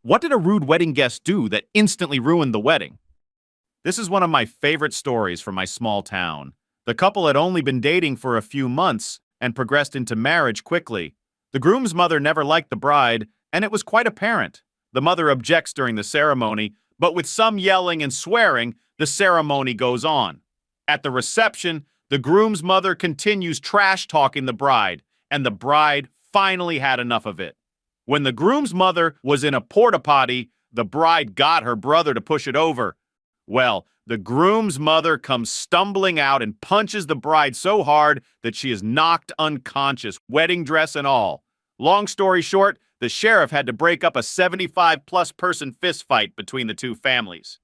What did a rude wedding guest do that instantly ruined the wedding? This is one of my favorite stories from my small town. The couple had only been dating for a few months and progressed into marriage quickly. The groom's mother never liked the bride, and it was quite apparent. The mother objects during the ceremony, but with some yelling and swearing, the ceremony goes on. At the reception, the groom's mother continues trash-talking the bride, and the bride finally had enough of it. When the groom's mother was in a porta potty, the bride got her brother to push it over. Well, the groom's mother comes stumbling out and punches the bride so hard that she is knocked unconscious, wedding dress and all. Long story short, the sheriff had to break up a 75-plus person fistfight between the two families.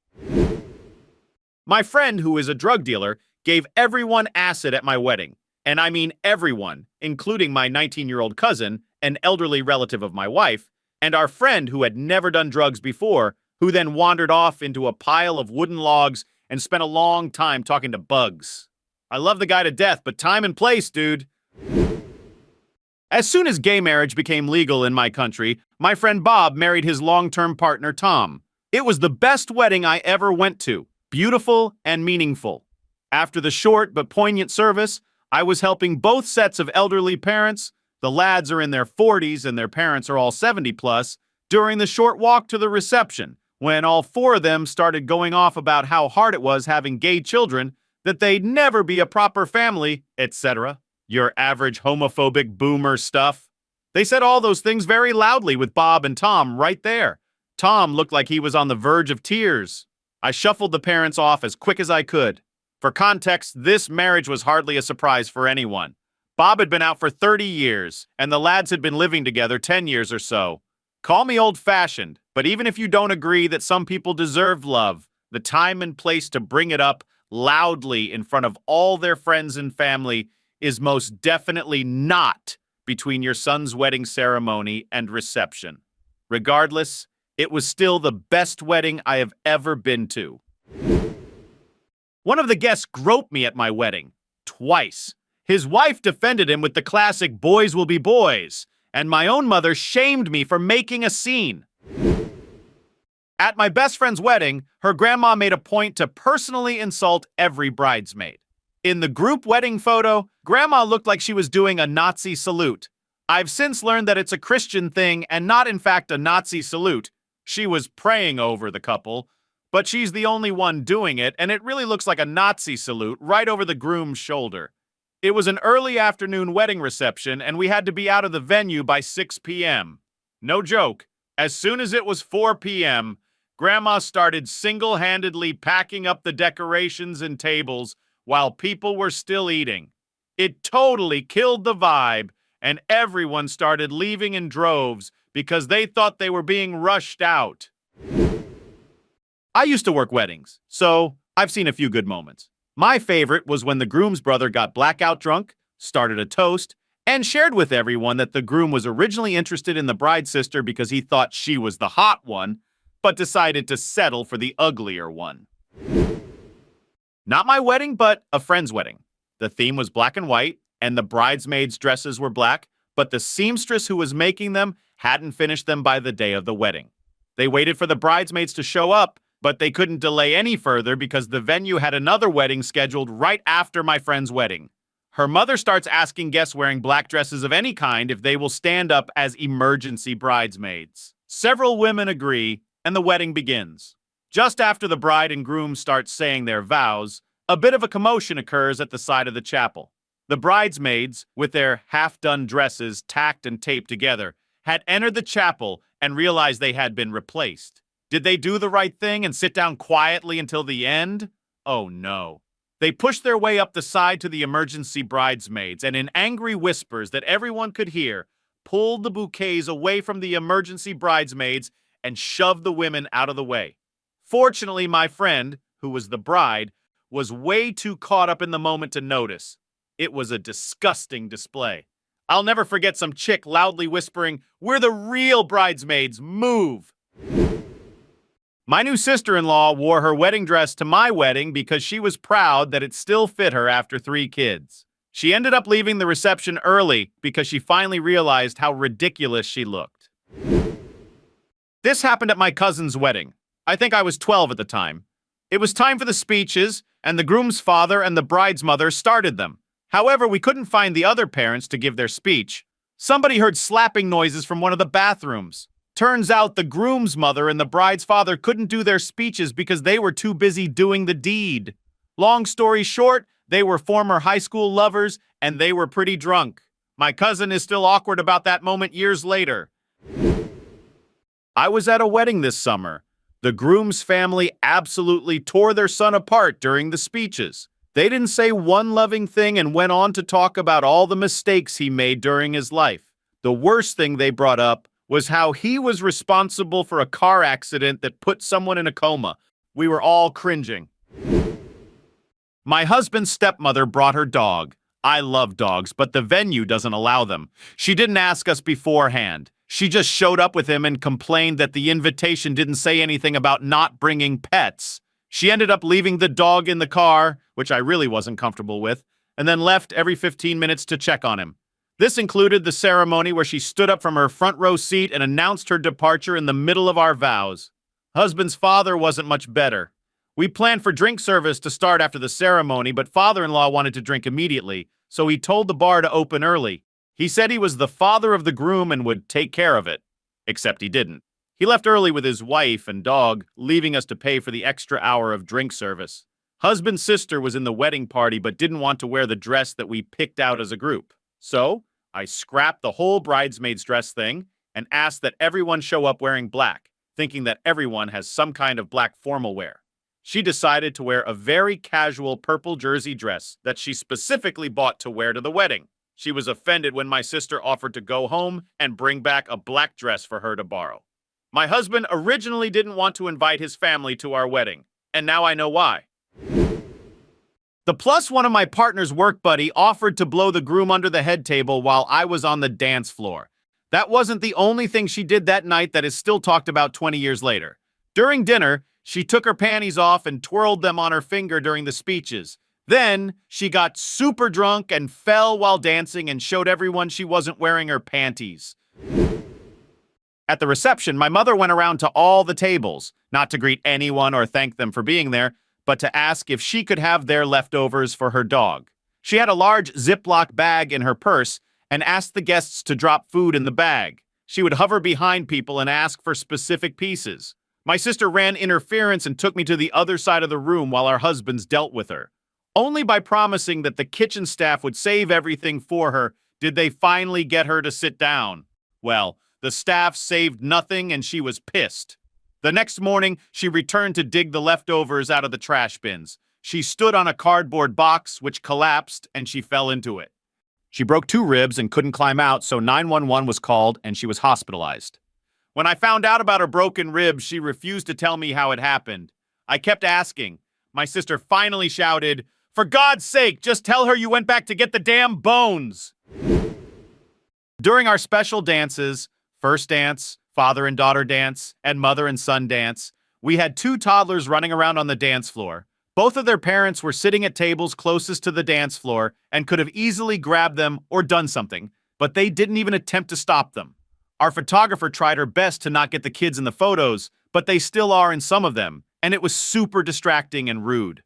My friend, who is a drug dealer, gave everyone acid at my wedding. And I mean everyone, including my 19-year-old cousin, an elderly relative of my wife, and our friend who had never done drugs before, who then wandered off into a pile of wooden logs and spent a long time talking to bugs. I love the guy to death, but time and place, dude. As soon as gay marriage became legal in my country, my friend Bob married his long-term partner, Tom. It was the best wedding I ever went to, beautiful and meaningful. After the short but poignant service, I was helping both sets of elderly parents. The lads are in their 40s and their parents are all 70-plus, during the short walk to the reception, when all four of them started going off about how hard it was having gay children, that they'd never be a proper family, etc. Your average homophobic boomer stuff. They said all those things very loudly with Bob and Tom right there. Tom looked like he was on the verge of tears. I shuffled the parents off as quick as I could. For context, this marriage was hardly a surprise for anyone. Bob had been out for 30 years, and the lads had been living together 10 years or so. Call me old-fashioned, but even if you don't agree that some people deserve love, the time and place to bring it up loudly in front of all their friends and family is most definitely not between your son's wedding ceremony and reception. Regardless, it was still the best wedding I have ever been to. One of the guests groped me at my wedding. Twice. His wife defended him with the classic "boys will be boys," and my own mother shamed me for making a scene. At my best friend's wedding, her grandma made a point to personally insult every bridesmaid. In the group wedding photo, Grandma looked like she was doing a Nazi salute. I've since learned that it's a Christian thing and not in fact a Nazi salute. She was praying over the couple, but she's the only one doing it, and it really looks like a Nazi salute right over the groom's shoulder. It was an early afternoon wedding reception, and we had to be out of the venue by 6 p.m. No joke. As soon as it was 4 p.m., Grandma started single-handedly packing up the decorations and tables while people were still eating. It totally killed the vibe, and everyone started leaving in droves because they thought they were being rushed out. I used to work weddings, so I've seen a few good moments. My favorite was when the groom's brother got blackout drunk, started a toast, and shared with everyone that the groom was originally interested in the bride's sister because he thought she was the hot one, but decided to settle for the uglier one. Not my wedding, but a friend's wedding. The theme was black and white, and the bridesmaids' dresses were black, but the seamstress who was making them hadn't finished them by the day of the wedding. They waited for the bridesmaids to show up, but they couldn't delay any further because the venue had another wedding scheduled right after my friend's wedding. Her mother starts asking guests wearing black dresses of any kind if they will stand up as emergency bridesmaids. Several women agree, and the wedding begins. Just after the bride and groom start saying their vows, a bit of a commotion occurs at the side of the chapel. The bridesmaids, with their half-done dresses tacked and taped together, had entered the chapel and realized they had been replaced. Did they do the right thing and sit down quietly until the end? Oh no. They pushed their way up the side to the emergency bridesmaids and in angry whispers that everyone could hear, pulled the bouquets away from the emergency bridesmaids and shoved the women out of the way. Fortunately, my friend, who was the bride, was way too caught up in the moment to notice. It was a disgusting display. I'll never forget some chick loudly whispering, "We're the real bridesmaids, move!" My new sister-in-law wore her wedding dress to my wedding because she was proud that it still fit her after 3 kids. She ended up leaving the reception early because she finally realized how ridiculous she looked. This happened at my cousin's wedding. I think I was 12 at the time. It was time for the speeches, and the groom's father and the bride's mother started them. However, we couldn't find the other parents to give their speech. Somebody heard slapping noises from one of the bathrooms. Turns out the groom's mother and the bride's father couldn't do their speeches because they were too busy doing the deed. Long story short, they were former high school lovers, and they were pretty drunk. My cousin is still awkward about that moment years later. I was at a wedding this summer. The groom's family absolutely tore their son apart during the speeches. They didn't say one loving thing and went on to talk about all the mistakes he made during his life. The worst thing they brought up was how he was responsible for a car accident that put someone in a coma. We were all cringing. My husband's stepmother brought her dog. I love dogs, but the venue doesn't allow them. She didn't ask us beforehand. She just showed up with him and complained that the invitation didn't say anything about not bringing pets. She ended up leaving the dog in the car, which I really wasn't comfortable with, and then left every 15 minutes to check on him. This included the ceremony where she stood up from her front row seat and announced her departure in the middle of our vows. Husband's father wasn't much better. We planned for drink service to start after the ceremony, but father-in-law wanted to drink immediately, so he told the bar to open early. He said he was the father of the groom and would take care of it. Except he didn't. He left early with his wife and dog, leaving us to pay for the extra hour of drink service. Husband's sister was in the wedding party but didn't want to wear the dress that we picked out as a group. So, I scrapped the whole bridesmaid's dress thing and asked that everyone show up wearing black, thinking that everyone has some kind of black formal wear. She decided to wear a very casual purple jersey dress that she specifically bought to wear to the wedding. She was offended when my sister offered to go home and bring back a black dress for her to borrow. My husband originally didn't want to invite his family to our wedding, and now I know why. One of my partner's work buddy offered to blow the groom under the head table while I was on the dance floor. That wasn't the only thing she did that night that is still talked about 20 years later. During dinner, she took her panties off and twirled them on her finger during the speeches. Then, she got super drunk and fell while dancing and showed everyone she wasn't wearing her panties. At the reception, my mother went around to all the tables, not to greet anyone or thank them for being there, but to ask if she could have their leftovers for her dog. She had a large Ziploc bag in her purse and asked the guests to drop food in the bag. She would hover behind people and ask for specific pieces. My sister ran interference and took me to the other side of the room while our husbands dealt with her. Only by promising that the kitchen staff would save everything for her did they finally get her to sit down. Well, the staff saved nothing and she was pissed. The next morning, she returned to dig the leftovers out of the trash bins. She stood on a cardboard box, which collapsed, and she fell into it. She broke 2 ribs and couldn't climb out, so 911 was called and she was hospitalized. When I found out about her broken ribs, she refused to tell me how it happened. I kept asking. My sister finally shouted, "For God's sake, just tell her you went back to get the damn bones!" During our special dances, first dance, father and daughter dance, and mother and son dance, we had 2 toddlers running around on the dance floor. Both of their parents were sitting at tables closest to the dance floor and could have easily grabbed them or done something, but they didn't even attempt to stop them. Our photographer tried her best to not get the kids in the photos, but they still are in some of them, and it was super distracting and rude.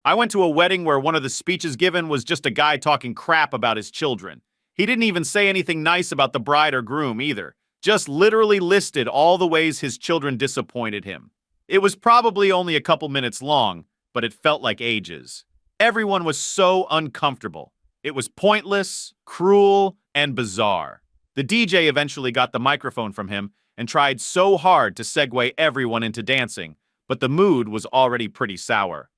I went to a wedding where one of the speeches given was just a guy talking crap about his children. He didn't even say anything nice about the bride or groom either, just literally listed all the ways his children disappointed him. It was probably only a couple minutes long, but it felt like ages. Everyone was so uncomfortable. It was pointless, cruel, and bizarre. The DJ eventually got the microphone from him and tried so hard to segue everyone into dancing, but the mood was already pretty sour.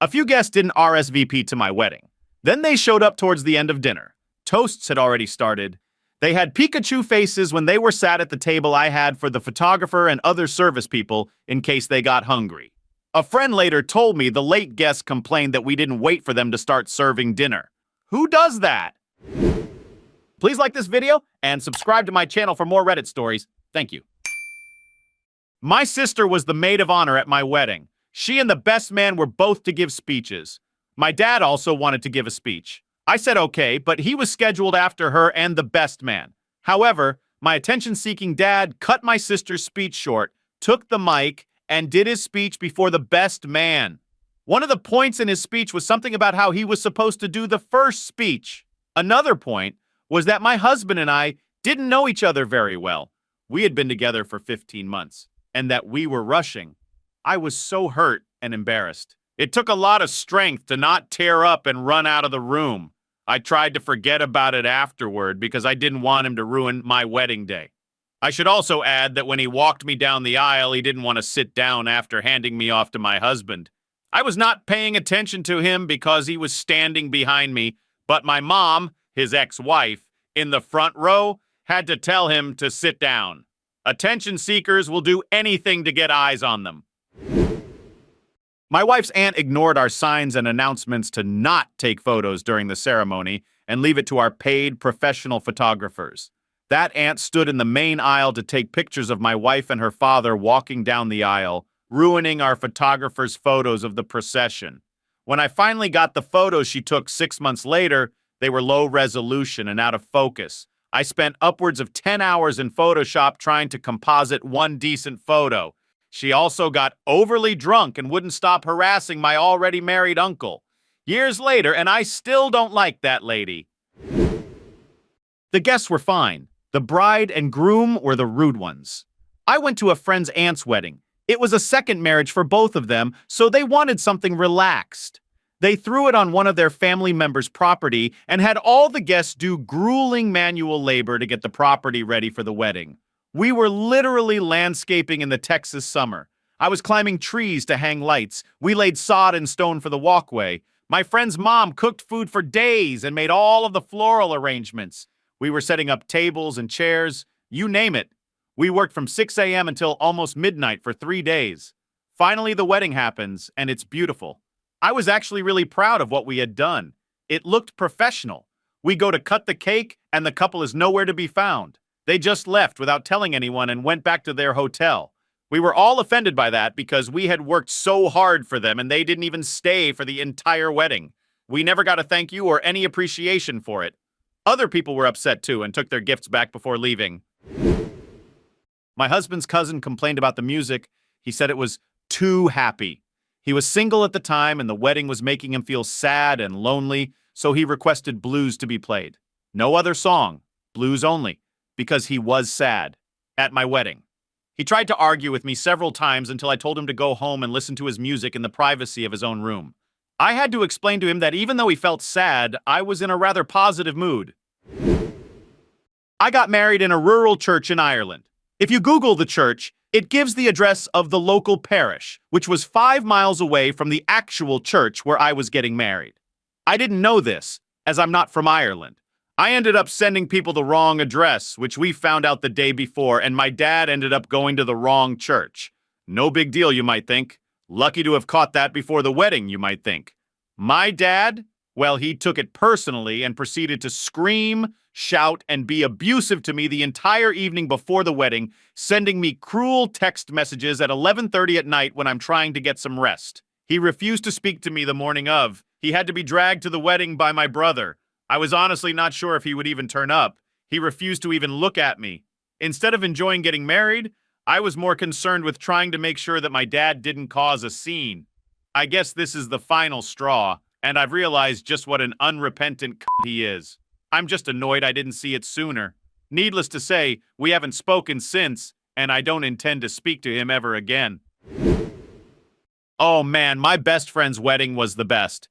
A few guests didn't RSVP to my wedding. Then they showed up towards the end of dinner. Toasts had already started. They had Pikachu faces when they were sat at the table I had for the photographer and other service people in case they got hungry. A friend later told me the late guests complained that we didn't wait for them to start serving dinner. Who does that? Please like this video and subscribe to my channel for more Reddit stories. Thank you. My sister was the maid of honor at my wedding. She and the best man were both to give speeches. My dad also wanted to give a speech. I said okay, but he was scheduled after her and the best man. However, My attention-seeking dad cut my sister's speech short, took the mic, and did his speech before the best man. One of the points in his speech was something about how he was supposed to do the first speech. Another point was that my husband and I didn't know each other very well. We had been together for 15 months, and that we were rushing. I was so hurt and embarrassed. It took a lot of strength to not tear up and run out of the room. I tried to forget about it afterward because I didn't want him to ruin my wedding day. I should also add that when he walked me down the aisle, he didn't want to sit down after handing me off to my husband. I was not paying attention to him because he was standing behind me, but my mom, his ex-wife, in the front row, had to tell him to sit down. Attention seekers will do anything to get eyes on them. My wife's aunt ignored our signs and announcements to not take photos during the ceremony and leave it to our paid professional photographers. That aunt stood in the main aisle to take pictures of my wife and her father walking down the aisle, ruining our photographer's photos of the procession. When I finally got the photos she took 6 months later, they were low resolution and out of focus. I spent upwards of 10 hours in Photoshop trying to composite one decent photo. She also got overly drunk and wouldn't stop harassing my already married uncle. Years later, and I still don't like that lady. The guests were fine. The bride and groom were the rude ones. I went to a friend's aunt's wedding. It was a second marriage for both of them, so they wanted something relaxed. They threw it on one of their family members' property and had all the guests do grueling manual labor to get the property ready for the wedding. We were literally landscaping in the Texas summer. I was climbing trees to hang lights. We laid sod and stone for the walkway. My friend's mom cooked food for days and made all of the floral arrangements. We were setting up tables and chairs, you name it. We worked from 6 a.m. until almost midnight for 3 days. Finally, the wedding happens, and it's beautiful. I was actually really proud of what we had done. It looked professional. We go to cut the cake, and the couple is nowhere to be found. They just left without telling anyone and went back to their hotel. We were all offended by that because we had worked so hard for them and they didn't even stay for the entire wedding. We never got a thank you or any appreciation for it. Other people were upset too and took their gifts back before leaving. My husband's cousin complained about the music. He said it was too happy. He was single at the time and the wedding was making him feel sad and lonely, so he requested blues to be played. No other song, blues only, because he was sad at my wedding. He tried to argue with me several times until I told him to go home and listen to his music in the privacy of his own room. I had to explain to him that even though he felt sad, I was in a rather positive mood. I got married in a rural church in Ireland. If you Google the church, it gives the address of the local parish, which was 5 miles away from the actual church where I was getting married. I didn't know this, as I'm not from Ireland. I ended up sending people the wrong address, which we found out the day before, and my dad ended up going to the wrong church. No big deal, you might think. Lucky to have caught that before the wedding, you might think. My dad, well, he took it personally and proceeded to scream, shout, and be abusive to me the entire evening before the wedding, sending me cruel text messages at 11:30 at night when I'm trying to get some rest. He refused to speak to me the morning of. He had to be dragged to the wedding by my brother. I was honestly not sure if he would even turn up. He refused to even look at me. Instead of enjoying getting married, I was more concerned with trying to make sure that my dad didn't cause a scene. I guess this is the final straw, and I've realized just what an unrepentant he is. I'm just annoyed I didn't see it sooner. Needless to say, we haven't spoken since, and I don't intend to speak to him ever again. Oh man, my best friend's wedding was the best.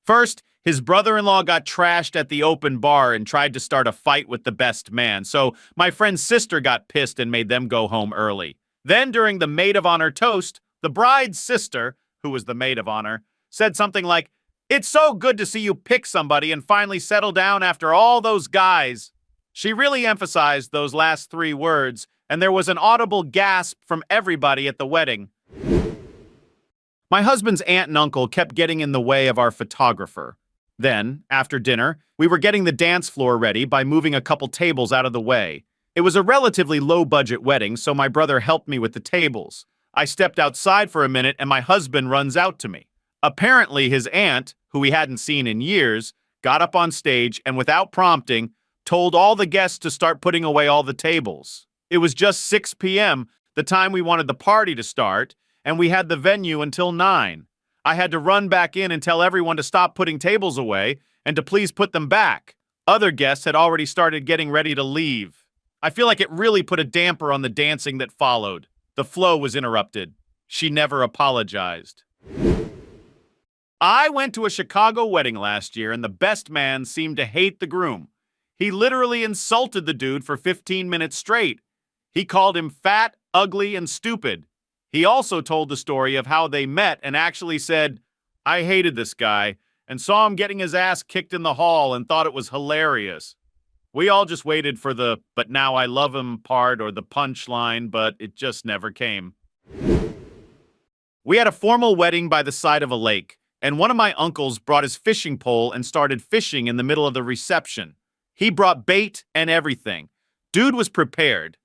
First, his brother-in-law got trashed at the open bar and tried to start a fight with the best man, so my friend's sister got pissed and made them go home early. Then during the maid of honor toast, the bride's sister, who was the maid of honor, said something like, "It's so good to see you pick somebody and finally settle down after all those guys." She really emphasized those last 3 words, and there was an audible gasp from everybody at the wedding. My husband's aunt and uncle kept getting in the way of our photographer. Then, after dinner, we were getting the dance floor ready by moving a couple tables out of the way. It was a relatively low-budget wedding, so my brother helped me with the tables. I stepped outside for a minute and my husband runs out to me. Apparently his aunt, who we hadn't seen in years, got up on stage and without prompting, told all the guests to start putting away all the tables. It was just 6 p.m., the time we wanted the party to start, and we had the venue until 9. I had to run back in and tell everyone to stop putting tables away and to please put them back. Other guests had already started getting ready to leave. I feel like it really put a damper on the dancing that followed. The flow was interrupted. She never apologized. I went to a Chicago wedding last year, and the best man seemed to hate the groom. He literally insulted the dude for 15 minutes straight. He called him fat, ugly, and stupid. He also told the story of how they met and actually said, "I hated this guy and saw him getting his ass kicked in the hall and thought it was hilarious." We all just waited for the "but now I love him" part or the punchline, but it just never came. We had a formal wedding by the side of a lake, and one of my uncles brought his fishing pole and started fishing in the middle of the reception. He brought bait and everything. Dude was prepared.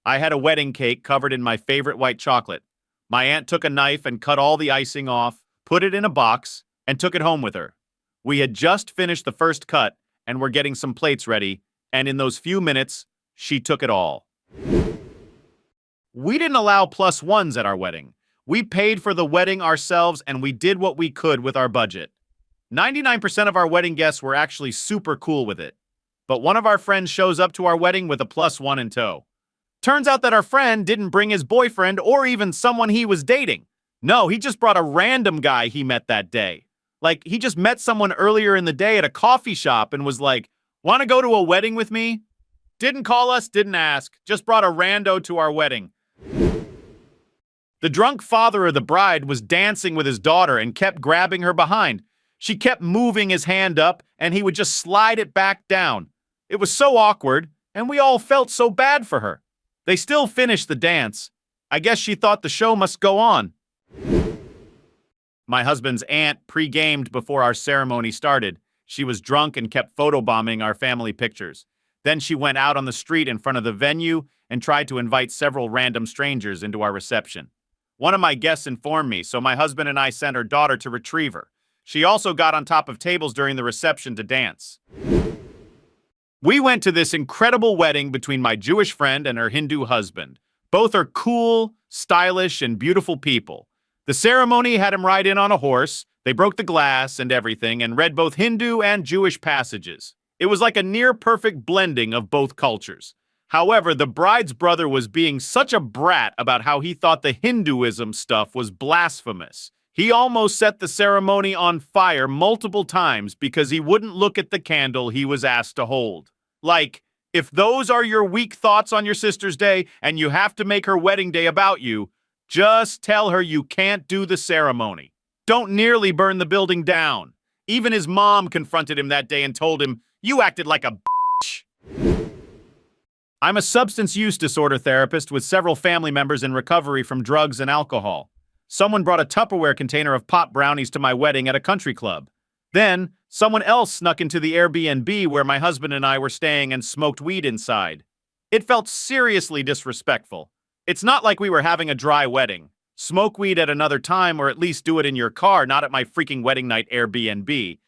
I had a wedding cake covered in my favorite white chocolate. My aunt took a knife and cut all the icing off, put it in a box, and took it home with her. We had just finished the first cut and were getting some plates ready, and in those few minutes, she took it all. We didn't allow plus ones at our wedding. We paid for the wedding ourselves, and we did what we could with our budget. 99% of our wedding guests were actually super cool with it. But one of our friends shows up to our wedding with a plus one in tow. Turns out that our friend didn't bring his boyfriend or even someone he was dating. No, he just brought a random guy he met that day. Like, he just met someone earlier in the day at a coffee shop and was like, "Want to go to a wedding with me?" Didn't call us, didn't ask, just brought a rando to our wedding. The drunk father of the bride was dancing with his daughter and kept grabbing her behind. She kept moving his hand up, and he would just slide it back down. It was so awkward, and we all felt so bad for her. They still finished the dance. I guess she thought the show must go on. My husband's aunt pre-gamed before our ceremony started. She was drunk and kept photobombing our family pictures. Then she went out on the street in front of the venue and tried to invite several random strangers into our reception. One of my guests informed me, so my husband and I sent her daughter to retrieve her. She also got on top of tables during the reception to dance. We went to this incredible wedding between my Jewish friend and her Hindu husband. Both are cool, stylish, and beautiful people. The ceremony had him ride in on a horse. They broke the glass and everything and read both Hindu and Jewish passages. It was like a near-perfect blending of both cultures. However, the bride's brother was being such a brat about how he thought the Hinduism stuff was blasphemous. He almost set the ceremony on fire multiple times because he wouldn't look at the candle he was asked to hold. Like, if those are your weak thoughts on your sister's day and you have to make her wedding day about you, just tell her you can't do the ceremony. Don't nearly burn the building down. Even his mom confronted him that day and told him, "You acted like a bitch." I'm a substance use disorder therapist with several family members in recovery from drugs and alcohol. Someone brought a Tupperware container of pop brownies to my wedding at a country club. Then, someone else snuck into the Airbnb where my husband and I were staying and smoked weed inside. It felt seriously disrespectful. It's not like we were having a dry wedding. Smoke weed at another time or at least do it in your car, not at my freaking wedding night Airbnb.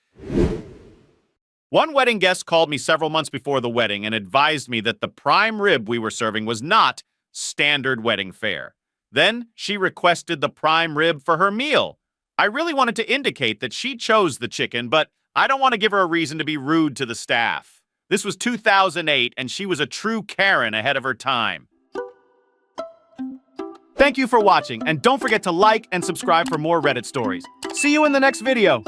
One wedding guest called me several months before the wedding and advised me that the prime rib we were serving was not standard wedding fare. Then she requested the prime rib for her meal. I really wanted to indicate that she chose the chicken, but I don't want to give her a reason to be rude to the staff. This was 2008, and she was a true Karen ahead of her time. Thank you for watching, and don't forget to like and subscribe for more Reddit stories. See you in the next video!